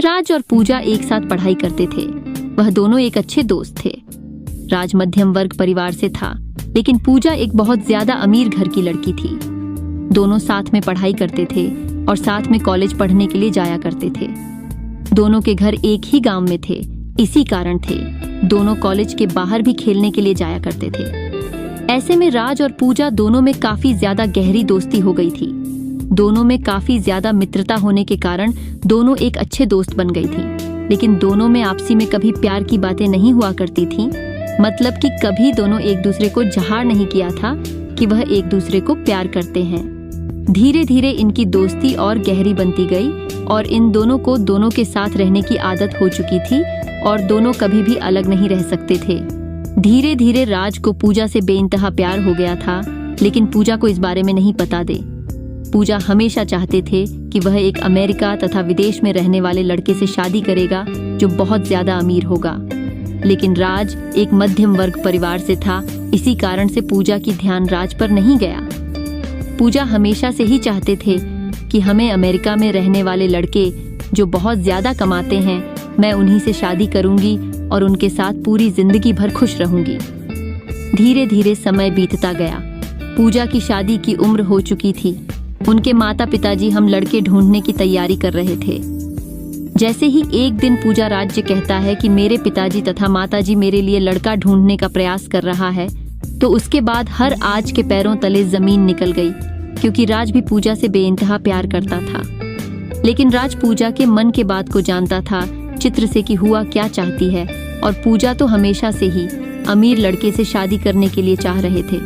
राज और पूजा एक साथ पढ़ाई करते थे। वह दोनों एक अच्छे दोस्त थे। राज मध्यम वर्ग परिवार से था, लेकिन पूजा एक बहुत ज्यादा अमीर घर की लड़की थी। दोनों साथ में पढ़ाई करते थे और साथ में कॉलेज पढ़ने के लिए जाया करते थे। दोनों के घर एक ही गांव में थे, इसी कारण थे दोनों कॉलेज के बाहर भी खेलने के लिए जाया करते थे। ऐसे में राज और पूजा दोनों में काफी ज्यादा गहरी दोस्ती हो गई थी। दोनों में काफी ज्यादा मित्रता होने के कारण दोनों एक अच्छे दोस्त बन गई थी। लेकिन दोनों में आपसी में कभी प्यार की बातें नहीं हुआ करती थी। मतलब कि कभी दोनों एक दूसरे को ज़ाहिर नहीं किया था कि वह एक दूसरे को प्यार करते हैं। धीरे धीरे इनकी दोस्ती और गहरी बनती गई और इन दोनों को दोनों के साथ रहने की आदत हो चुकी थी और दोनों कभी भी अलग नहीं रह सकते थे। धीरे धीरे राज को पूजा से बेइंतहा प्यार हो गया था, लेकिन पूजा को इस बारे में नहीं पता दे। पूजा हमेशा चाहते थे कि वह एक अमेरिका तथा विदेश में रहने वाले लड़के से शादी करेगा जो बहुत ज्यादा अमीर होगा। लेकिन राज एक मध्यम वर्ग परिवार से था, इसी कारण से पूजा की ध्यान राज पर नहीं गया। पूजा हमेशा से ही चाहते थे कि हमें अमेरिका में रहने वाले लड़के जो बहुत ज्यादा कमाते हैं, मैं उन्हीं से शादी करूंगी और उनके साथ पूरी जिंदगी भर खुश रहूंगी। धीरे धीरे समय बीतता गया। पूजा की शादी की उम्र हो चुकी थी। उनके माता पिताजी हम लड़के ढूंढने की तैयारी कर रहे थे। जैसे ही एक दिन पूजा राज से कहता है कि मेरे पिताजी तथा माताजी मेरे लिए लड़का ढूंढने का प्रयास कर रहा है, तो उसके बाद हर आज के पैरों तले जमीन निकल गई, क्योंकि राज भी पूजा से बेइंतहा प्यार करता था। लेकिन राज पूजा के मन के बात को जानता था चित्र से कि हुआ क्या चाहती है, और पूजा तो हमेशा से ही अमीर लड़के से शादी करने के लिए चाह रहे थे।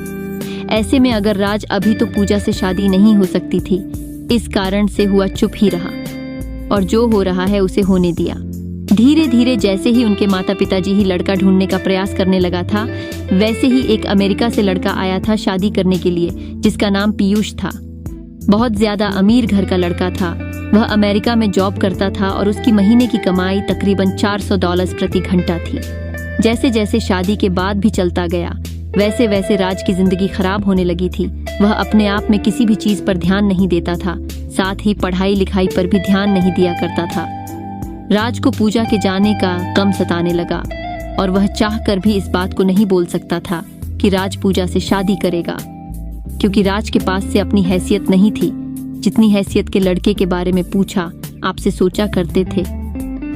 ऐसे में अगर राज अभी तो पूजा से शादी नहीं हो सकती थी, इस कारण से हुआ चुप ही रहा और जो हो रहा है उसे होने दिया। धीरे धीरे जैसे ही उनके माता पिताजी ही लड़का ढूंढने का प्रयास करने लगा था, वैसे ही एक अमेरिका से लड़का आया था शादी करने के लिए, जिसका नाम पीयूष था। बहुत ज्यादा अमीर घर का लड़का था। वह अमेरिका में जॉब करता था और उसकी महीने की कमाई तकरीबन $400 प्रति घंटा थी। जैसे जैसे शादी के बाद भी चलता गया, वैसे वैसे राज की जिंदगी खराब होने लगी थी। वह अपने आप में किसी भी चीज पर ध्यान नहीं देता था, साथ ही पढ़ाई लिखाई पर भी ध्यान नहीं दिया करता था। राज को पूजा के जाने का गम सताने लगा और वह चाहकर भी इस बात को नहीं बोल सकता था कि राज पूजा से शादी करेगा, क्योंकि राज के पास से अपनी हैसियत नहीं थी। जितनी हैसियत के लड़के के बारे में पूछा आपसे सोचा करते थे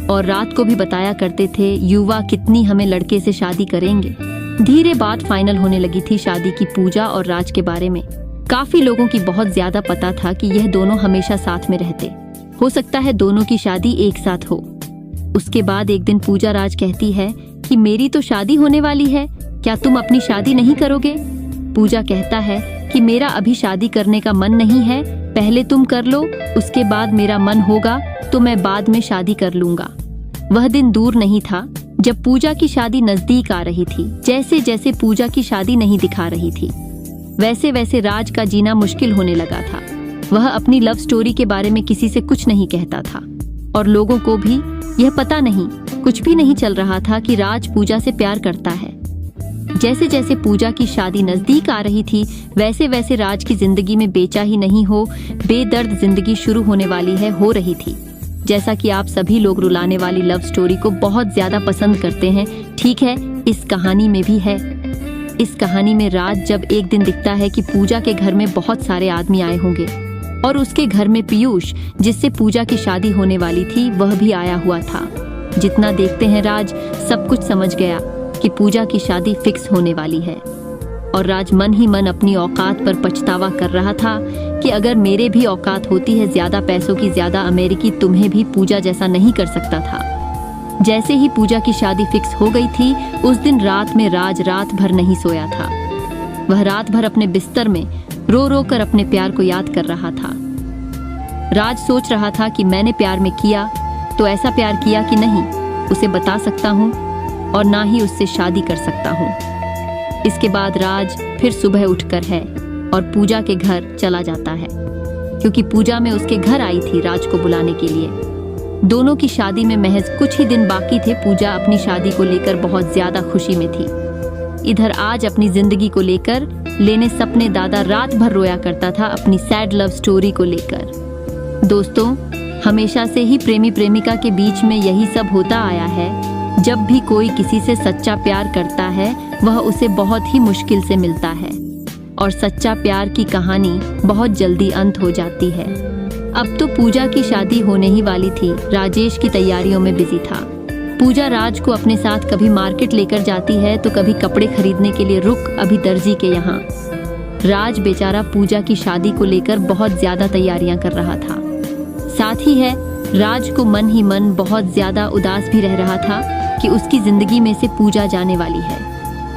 और रात को भी बताया करते थे युवा कितनी हमें लड़के से शादी करेंगे। धीरे बात फाइनल होने लगी थी शादी की पूजा और राज के बारे में। काफी लोगों की बहुत ज्यादा पता था कि यह दोनों हमेशा साथ में रहते, हो सकता है दोनों की शादी एक साथ हो। उसके बाद एक दिन पूजा राज कहती है कि मेरी तो शादी होने वाली है, क्या तुम अपनी शादी नहीं करोगे? पूजा कहता है कि मेरा अभी शादी करने का मन नहीं है, पहले तुम कर लो, उसके बाद मेरा मन होगा तो मैं बाद में शादी कर लूंगा। वह दिन दूर नहीं था जब पूजा की शादी नजदीक आ रही थी। जैसे जैसे पूजा की शादी नहीं दिखा रही थी, वैसे वैसे राज का जीना मुश्किल होने लगा था। वह अपनी लव स्टोरी के बारे में किसी से कुछ नहीं कहता था और लोगों को भी यह पता नहीं, कुछ भी नहीं चल रहा था कि राज पूजा से प्यार करता है। जैसे जैसे पूजा की शादी नजदीक आ रही थी, वैसे वैसे राज की जिंदगी में बेचा ही नहीं हो बेदर्द जिंदगी शुरू होने वाली है हो रही थी। जैसा कि आप सभी लोग रुलाने वाली लव स्टोरी को बहुत ज्यादा पसंद करते हैं, ठीक है, इस कहानी में भी है। इस कहानी में राज जब एक दिन दिखता है कि पूजा के घर में बहुत सारे आदमी आए होंगे और उसके घर में पीयूष, जिससे पूजा की शादी होने वाली थी, वह भी आया हुआ था। जितना देखते हैं राज सब कुछ समझ गया कि पूजा की शादी फिक्स होने वाली है और राज मन ही मन अपनी औकात पर पछतावा कर रहा था कि अगर मेरे भी औकात होती है ज्यादा पैसों की, ज्यादा अमेरिकी, तुम्हें भी पूजा जैसा नहीं कर सकता था। जैसे ही पूजा की शादी फिक्स हो गई थी, उस दिन रात में राज रात भर नहीं सोया था। वह रात भर अपने बिस्तर में रो रो कर अपने प्यार को याद कर रहा था। राज सोच रहा था कि मैंने प्यार में किया तो ऐसा प्यार किया कि नहीं उसे बता सकता हूँ और ना ही उससे शादी कर सकता हूँ। इसके बाद राज फिर सुबह उठकर है और पूजा के घर चला जाता है, क्योंकि पूजा में उसके घर आई थी राज को बुलाने के लिए। दोनों की शादी में महज कुछ ही दिन बाकी थे। पूजा अपनी शादी को लेकर बहुत ज्यादा खुशी में थी। इधर आज अपनी जिंदगी को लेकर लेने सपने दादा रात भर रोया करता था अपनी सैड लव स्टोरी को लेकर। दोस्तों, हमेशा से ही प्रेमी प्रेमिका के बीच में यही सब होता आया है। जब भी कोई किसी से सच्चा प्यार करता है वह उसे बहुत ही मुश्किल से मिलता है और सच्चा प्यार की कहानी बहुत जल्दी अंत हो जाती है। अब तो पूजा की शादी होने ही वाली थी। राजेश की तैयारियों में बिजी था। पूजा राज को अपने साथ कभी मार्केट लेकर जाती है तो कभी कपड़े खरीदने के लिए रुक अभी दर्जी के यहाँ। राज बेचारा पूजा की शादी को लेकर बहुत ज्यादा तैयारियां कर रहा था। साथ ही है राज को मन ही मन बहुत ज्यादा उदास भी रह रहा था कि उसकी जिंदगी में से पूजा जाने वाली है,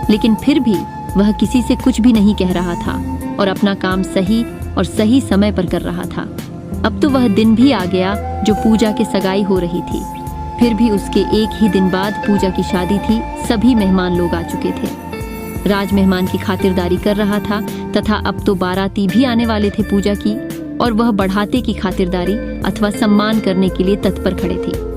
लेकिन फिर भी वह किसी से कुछ भी नहीं कह रहा था और अपना काम सही और सही समय पर कर रहा था। अब तो वह दिन भी आ गया जो पूजा की सगाई हो रही थी। फिर भी उसके एक ही दिन बाद पूजा की शादी थी। सभी मेहमान लोग आ चुके थे। राज मेहमान की खातिरदारी कर रहा था तथा अब तो बाराती भी आने वाले थे पूजा की, और वह बढ़ाते की खातिरदारी अथवा सम्मान करने के लिए तत्पर खड़े थे।